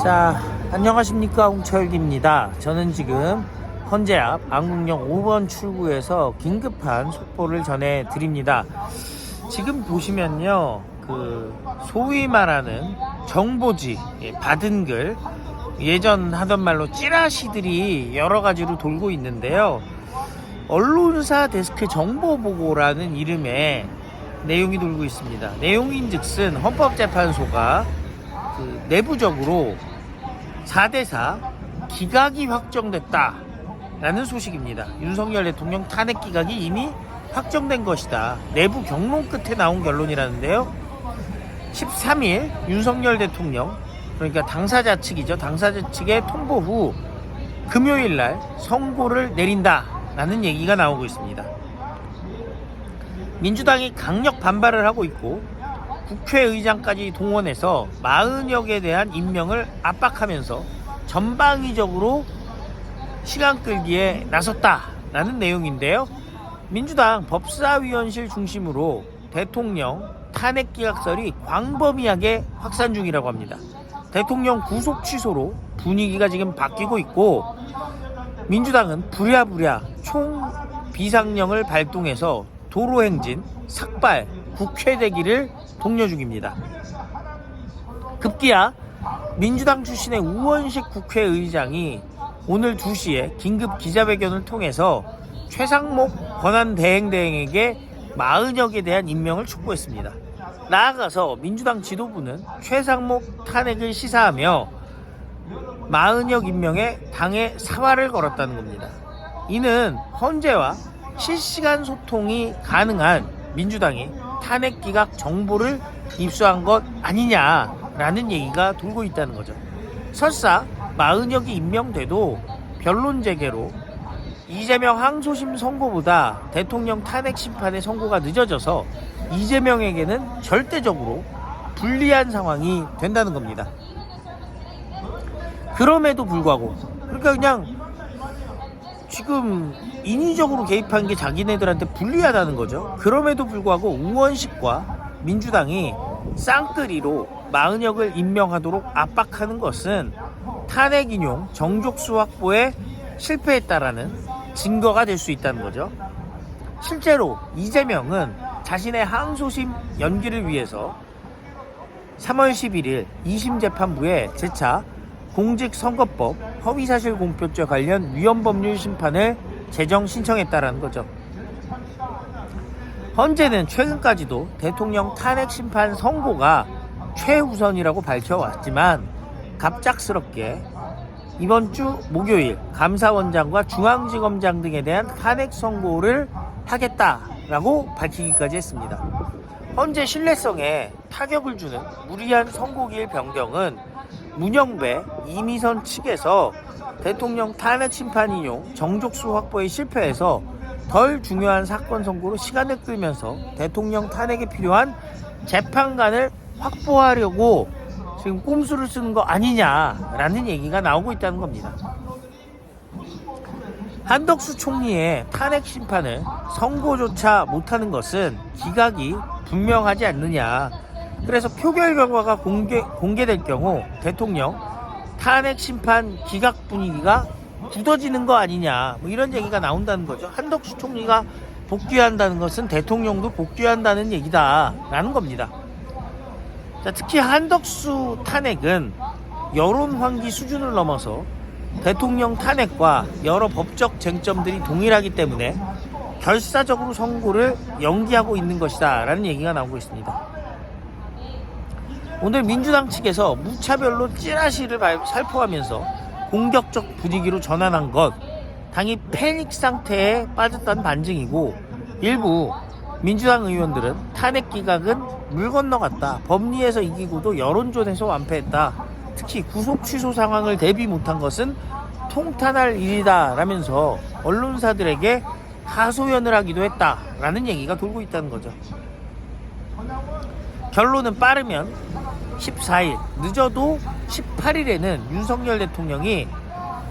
자, 안녕하십니까, 홍철기입니다. 저는 지금 헌재 앞 안국역 5번 출구에서 긴급한 속보를 전해드립니다. 지금 보시면요, 소위 말하는 정보지, 받은 글, 예전 하던 말로 찌라시들이 여러 가지로 돌고 있는데요. 언론사 데스크 정보보고라는 이름의 내용이 돌고 있습니다. 내용인즉슨 헌법재판소가 내부적으로 4대4 기각이 확정됐다라는 소식입니다. 윤석열 대통령 탄핵 기각이 이미 확정된 것이다. 내부 경론 끝에 나온 결론이라는데요. 13일 윤석열 대통령, 그러니까 당사자 측이죠. 당사자 측의 통보 후 금요일날 선고를 내린다라는 얘기가 나오고 있습니다. 민주당이 강력 반발을 하고 있고 국회의장까지 동원해서 40여개에 대한 임명을 압박하면서 전방위적으로 시간 끌기에 나섰다라는 내용인데요. 민주당 법사위원실 중심으로 대통령 탄핵 기각설이 광범위하게 확산 중이라고 합니다. 대통령 구속 취소로 분위기가 지금 바뀌고 있고, 민주당은 부랴부랴 총 비상령을 발동해서 도로행진, 삭발, 국회 대기를 독려 중입니다. 급기야 민주당 출신의 우원식 국회의장이 오늘 2시에 긴급 기자회견을 통해서 최상목 권한대행에게 40여개에 대한 임명을 촉구했습니다. 나아가서 민주당 지도부는 최상목 탄핵을 시사하며 40여 임명에 당에 사활을 걸었다는 겁니다. 이는 헌재와 실시간 소통이 가능한 민주당이 탄핵 기각 정보를 입수한 것 아니냐라는 얘기가 돌고 있다는 거죠. 설사 40여개 임명돼도 변론 재개로 이재명 항소심 선고보다 대통령 탄핵 심판의 선고가 늦어져서 이재명에게는 절대적으로 불리한 상황이 된다는 겁니다. 그럼에도 불구하고, 그러니까 그냥 지금 인위적으로 개입한 게 자기네들한테 불리하다는 거죠. 그럼에도 불구하고 우원식과 민주당이 쌍끌이로 40역을 임명하도록 압박하는 것은 탄핵 인용 정족수 확보에 실패했다라는 증거가 될 수 있다는 거죠. 실제로 이재명은 자신의 항소심 연기를 위해서 3월 11일 2심 재판부에 재차 공직선거법 허위사실공표죄 관련 위헌법률 심판을 제정 신청했다라는 거죠. 헌재는 최근까지도 대통령 탄핵 심판 선고가 최우선이라고 밝혀왔지만 갑작스럽게 이번 주 목요일 감사원장과 중앙지검장 등에 대한 탄핵 선고를 하겠다라고 밝히기까지 했습니다. 헌재 신뢰성에 타격을 주는 무리한 선고기일 변경은 문영배, 이미선 측에서 대통령 탄핵 심판 인용 정족수 확보에 실패해서 덜 중요한 사건 선고로 시간을 끌면서 대통령 탄핵에 필요한 재판관을 확보하려고 지금 꼼수를 쓰는 거 아니냐라는 얘기가 나오고 있다는 겁니다. 한덕수 총리의 탄핵 심판을 선고조차 못하는 것은 기각이 분명하지 않느냐. 그래서 표결 결과가 공개될 경우 대통령 탄핵 심판 기각 분위기가 굳어지는 거 아니냐, 이런 얘기가 나온다는 거죠. 한덕수 총리가 복귀한다는 것은 대통령도 복귀한다는 얘기다라는 겁니다. 자, 특히 한덕수 탄핵은 여론 환기 수준을 넘어서 대통령 탄핵과 여러 법적 쟁점들이 동일하기 때문에 결사적으로 선고를 연기하고 있는 것이다 라는 얘기가 나오고 있습니다. 오늘 민주당 측에서 무차별로 찌라시를 살포하면서 공격적 분위기로 전환한 것, 당이 패닉 상태에 빠졌다는 반증이고, 일부 민주당 의원들은 탄핵 기각은 물 건너갔다, 법리에서 이기고도 여론전에서 완패했다, 특히 구속 취소 상황을 대비 못한 것은 통탄할 일이다 라면서 언론사들에게 하소연을 하기도 했다라는 얘기가 돌고 있다는 거죠. 결론은 빠르면 14일, 늦어도 18일에는 윤석열 대통령이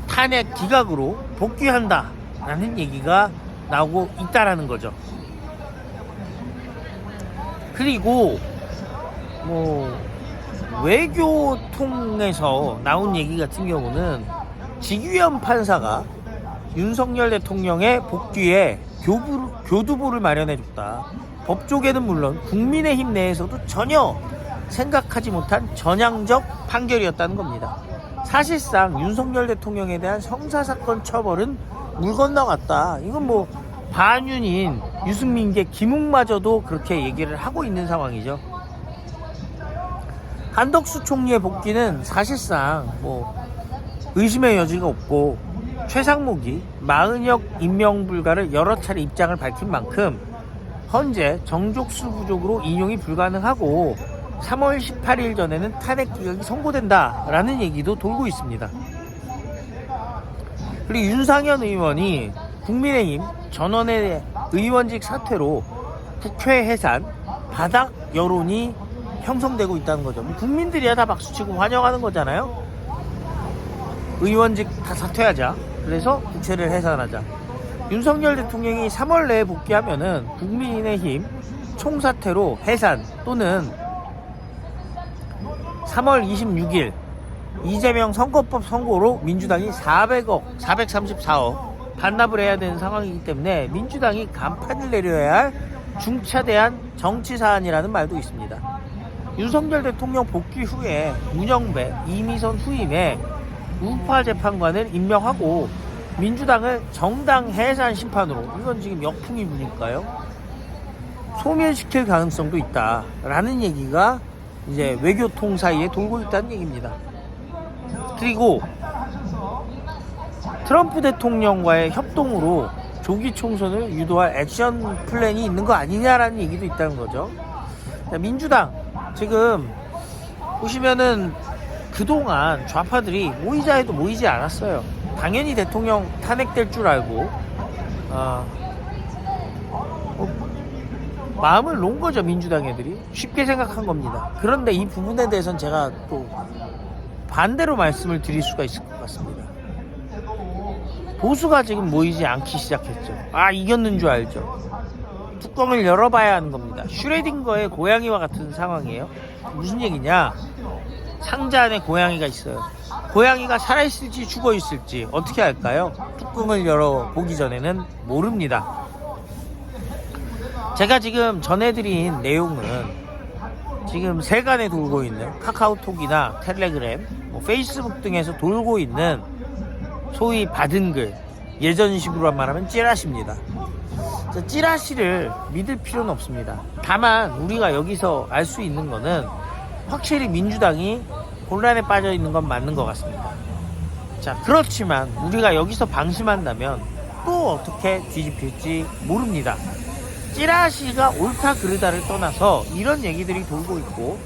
탄핵 기각으로 복귀한다라는 얘기가 나오고 있다라는 거죠. 그리고 외교통에서 나온 얘기 같은 경우는 직위원 판사가 윤석열 대통령의 복귀에 교두보를 마련해줬다. 법조계는 물론 국민의힘 내에서도 전혀 생각하지 못한 전향적 판결이었다는 겁니다. 사실상 윤석열 대통령에 대한 형사사건 처벌은 물 건너갔다. 이건 뭐 반윤인 유승민계 김웅마저도 그렇게 얘기를 하고 있는 상황이죠. 한덕수 총리의 복귀는 사실상 뭐 의심의 여지가 없고, 최상목이 마은혁 임명 불가를 여러 차례 입장을 밝힌 만큼 현재 정족수 부족으로 인용이 불가능하고 3월 18일 전에는 탄핵 기각이 선고된다라는 얘기도 돌고 있습니다. 그리고 윤상현 의원이 국민의힘 전원의 의원직 사퇴로 국회 해산, 바닥 여론이 형성되고 있다는 거죠. 국민들이야 다 박수치고 환영하는 거잖아요. 의원직 다 사퇴하자. 그래서 국회를 해산하자. 윤석열 대통령이 3월 내에 복귀하면은 국민의힘 총사퇴로 해산 또는 3월 26일 이재명 선거법 선고로 민주당이 434억 반납을 해야 되는 상황이기 때문에 민주당이 간판을 내려야 할 중차대한 정치 사안이라는 말도 있습니다. 윤석열 대통령 복귀 후에 문영배, 이미선 후임에 우파 재판관을 임명하고 민주당을 정당 해산 심판으로, 이건 지금 역풍이 부니까요, 소멸시킬 가능성도 있다라는 얘기가 이제 외교통 사이에 돌고 있다는 얘기입니다. 그리고 트럼프 대통령과의 협동으로 조기 총선을 유도할 액션 플랜이 있는 거 아니냐라는 얘기도 있다는 거죠. 민주당 지금 보시면은 그동안 좌파들이 모이자 해도 모이지 않았어요. 당연히 대통령 탄핵될 줄 알고 마음을 놓은 거죠. 민주당 애들이 쉽게 생각한 겁니다. 그런데 이 부분에 대해서는 제가 또 반대로 말씀을 드릴 수가 있을 것 같습니다. 보수가 지금 모이지 않기 시작했죠. 이겼는 줄 알죠. 뚜껑을 열어봐야 하는 겁니다. 슈레딩거의 고양이와 같은 상황이에요. 무슨 얘기냐, 상자 안에 고양이가 있어요. 고양이가 살아있을지 죽어있을지 어떻게 할까요? 뚜껑을 열어보기 전에는 모릅니다. 제가 지금 전해드린 내용은 지금 세간에 돌고 있는 카카오톡이나 텔레그램, 페이스북 등에서 돌고 있는 소위 받은 글, 예전식으로 말하면 찌라시입니다. 찌라시를 믿을 필요는 없습니다. 다만 우리가 여기서 알 수 있는 거는 확실히 민주당이 혼란에 빠져 있는 건 맞는 것 같습니다. 자, 그렇지만 우리가 여기서 방심한다면 또 어떻게 뒤집힐지 모릅니다. 찌라시가 옳다 그르다를 떠나서 이런 얘기들이 돌고 있고,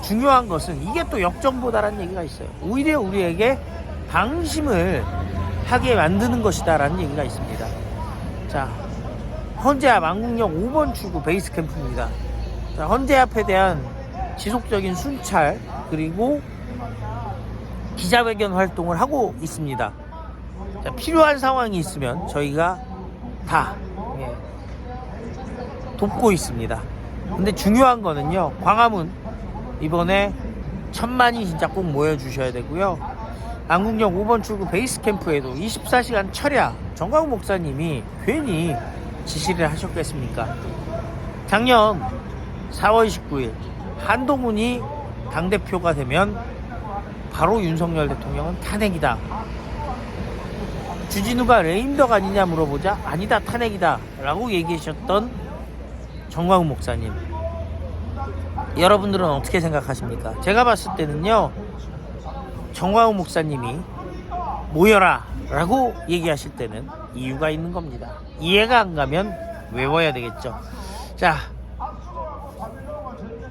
중요한 것은 이게 또 역정보다라는 얘기가 있어요. 오히려 우리에게 방심을 하게 만드는 것이다 라는 얘기가 있습니다. 자, 헌재앞 안국역 5번 출구 베이스 캠프입니다. 자, 헌재앞에 대한 지속적인 순찰 그리고 기자회견 활동을 하고 있습니다. 자, 필요한 상황이 있으면 저희가 다 돕고 있습니다. 근데 중요한 거는요, 광화문 이번에 1000만이 진짜 꼭 모여주셔야 되고요. 안국역 5번 출구 베이스 캠프에도 24시간 철야 정광훈 목사님이 괜히 지시를 하셨겠습니까? 작년 4월 29일 한동훈이 당대표가 되면 바로 윤석열 대통령은 탄핵이다. 주진우가 레임덕 아니냐 물어보자 아니다 탄핵이다 라고 얘기하셨던 정광훈 목사님, 여러분들은 어떻게 생각하십니까? 제가 봤을 때는요, 정광훈 목사님이 모여라 라고 얘기하실 때는 이유가 있는 겁니다. 이해가 안 가면 외워야 되겠죠. 자,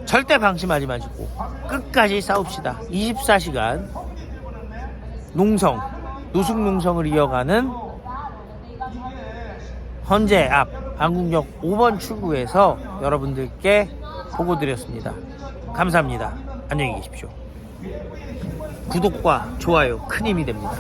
절대 방심하지 마시고 끝까지 싸웁시다. 24시간 노숙농성을 이어가는 헌재 앞 안국역 5번 출구에서 여러분들께 보고드렸습니다. 감사합니다. 안녕히 계십시오. 구독과 좋아요 큰 힘이 됩니다.